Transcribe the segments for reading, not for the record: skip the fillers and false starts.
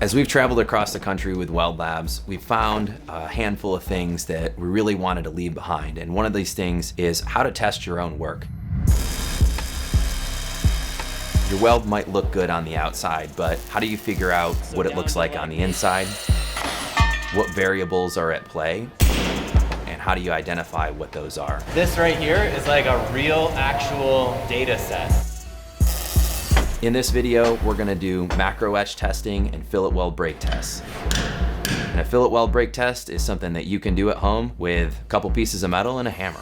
As we've traveled across the country with WeldLabs, we've found a handful of things that we really wanted to leave behind. And one of these things is how to test your own work. Your weld might look good on the outside, but how do you figure out what it looks like on the inside? What variables are at play? And how do you identify what those are? This right here is like a real, actual data set. In this video, we're gonna do macro etch testing and fillet weld break tests. And a fillet weld break test is something that you can do at home with a couple pieces of metal and a hammer.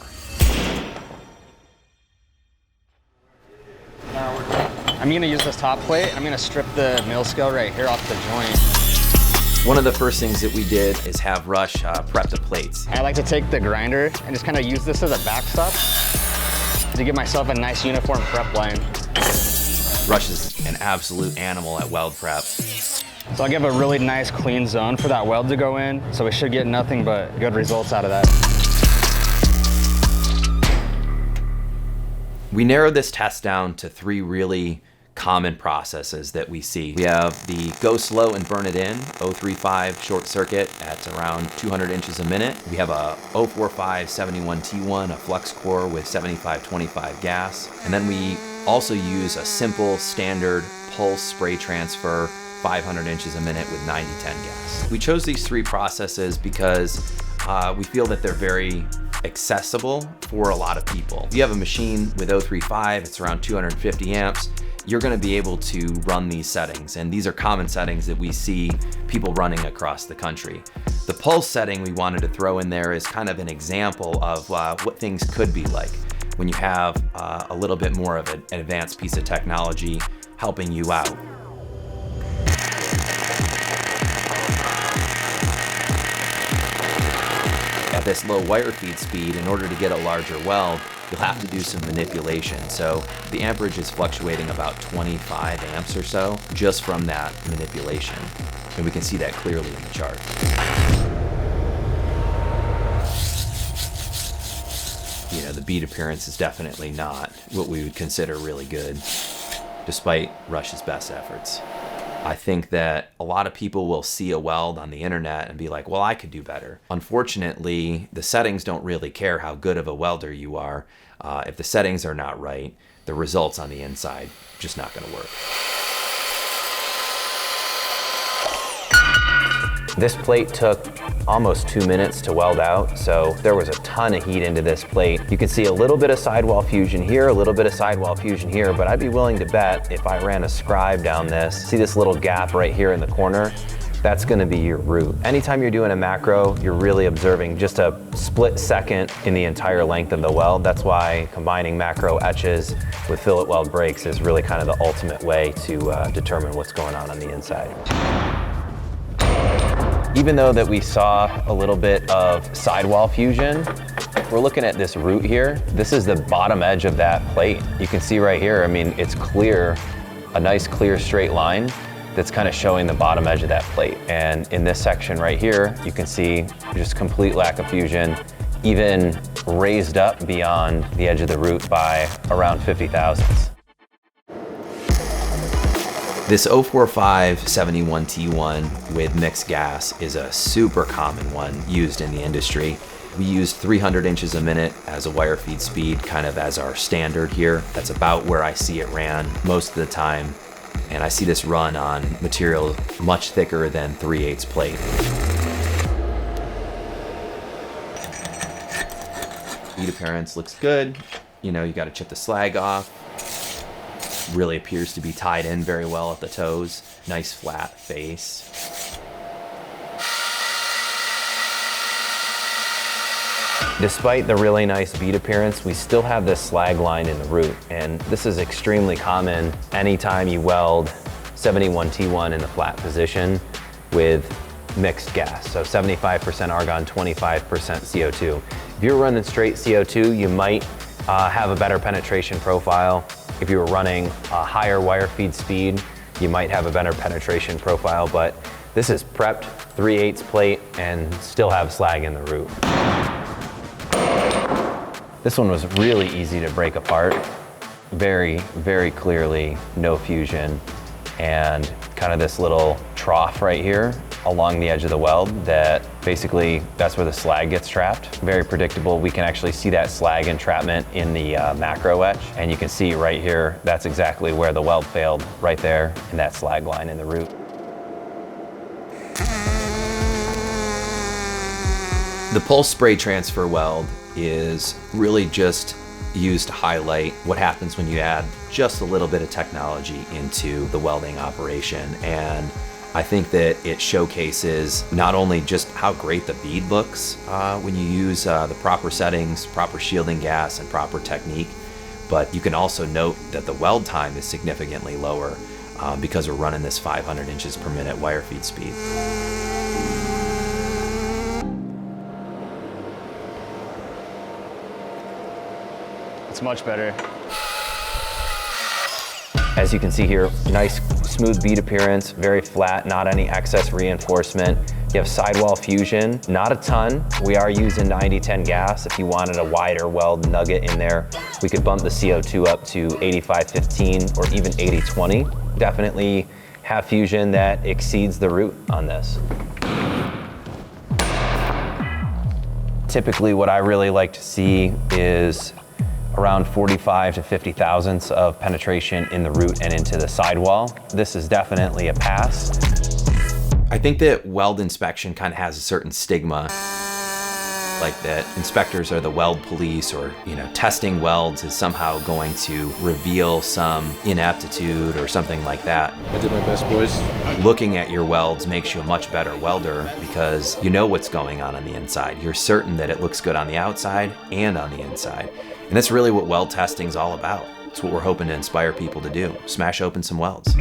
I'm gonna use this top plate. I'm gonna strip the mill scale right here off the joint. One of the first things that we did is have Rush prep the plates. I like to take the grinder and just kind of use this as a backstop to give myself a nice uniform prep line. Rush is an absolute animal at weld prep. So I'll give a really nice clean zone for that weld to go in, so we should get nothing but good results out of that. We narrowed this test down to 3 really common processes that we see. We have the go slow and burn it in, 035 short circuit at around 200 inches a minute. We have a 045 71T1, a flux core with 7525 gas. And then we also use a simple standard pulse spray transfer, 500 inches a minute with 90-10 gas. We chose these 3 processes because we feel that they're very accessible for a lot of people. If you have a machine with 035, it's around 250 amps, you're gonna be able to run these settings. And these are common settings that we see people running across the country. The pulse setting we wanted to throw in there is kind of an example of what things could be like when you have a little bit more of an advanced piece of technology helping you out. At this low wire feed speed, in order to get a larger weld, you'll have to do some manipulation. So the amperage is fluctuating about 25 amps or so just from that manipulation. And we can see that clearly in the chart. You know, the bead appearance is definitely not what we would consider really good, despite Rush's best efforts. I think that a lot of people will see a weld on the internet and be like, well, I could do better. Unfortunately, the settings don't really care how good of a welder you are. If the settings are not right, the results on the inside just not gonna work. This plate took almost 2 minutes to weld out, so there was a ton of heat into this plate. You can see a little bit of sidewall fusion here, a little bit of sidewall fusion here, but I'd be willing to bet if I ran a scribe down this, see this little gap right here in the corner, that's gonna be your root. Anytime you're doing a macro, you're really observing just a split second in the entire length of the weld. That's why combining macro etches with fillet weld breaks is really kind of the ultimate way to determine what's going on the inside. Even though that we saw a little bit of sidewall fusion, if we're looking at this root here, this is the bottom edge of that plate. You can see right here, I mean, it's clear, a nice clear straight line that's kind of showing the bottom edge of that plate. And in this section right here, you can see just complete lack of fusion, even raised up beyond the edge of the root by around 50 thousandths. This 045 71T1 with mixed gas is a super common one used in the industry. We used 300 inches a minute as a wire feed speed, kind of as our standard here. That's about where I see it ran most of the time. And I see this run on material much thicker than 3/8 plate. Bead appearance looks good. You know, you gotta chip the slag off. Really appears to be tied in very well at the toes. Nice flat face. Despite the really nice bead appearance, we still have this slag line in the root. And this is extremely common anytime you weld 71T1 in the flat position with mixed gas. So 75% argon, 25% CO2. If you're running straight CO2, you might have a better penetration profile. If you were running a higher wire feed speed, you might have a better penetration profile, but this is prepped 3/8 plate and still have slag in the root. This one was really easy to break apart. Very, very clearly no fusion. and kind of this little trough right here along the edge of the weld that basically that's where the slag gets trapped. Very predictable. We can actually see that slag entrapment in the macro etch, and you can see right here, that's exactly where the weld failed, right there in that slag line in the root. The pulse spray transfer weld is really just used to highlight what happens when you add just a little bit of technology into the welding operation. And I think that it showcases not only just how great the bead looks when you use the proper settings, proper shielding gas, and proper technique, but you can also note that the weld time is significantly lower because we're running this 500 inches per minute wire feed speed. It's much better. As you can see here, nice smooth bead appearance, very flat, not any excess reinforcement. You have sidewall fusion, not a ton. We are using 90-10 gas. If you wanted a wider weld nugget in there, we could bump the CO2 up to 85-15 or even 80-20. Definitely have fusion that exceeds the root on this. Typically what I really like to see is around 45 to 50 thousandths of penetration in the root and into the sidewall. This is definitely a pass. I think that weld inspection kind of has a certain stigma, like that inspectors are the weld police, or testing welds is somehow going to reveal some ineptitude or something like that. I did my best, boys. Looking at your welds makes you a much better welder because you know what's going on the inside. You're certain that it looks good on the outside and on the inside. And that's really what weld testing is all about. It's what we're hoping to inspire people to do. Smash open some welds.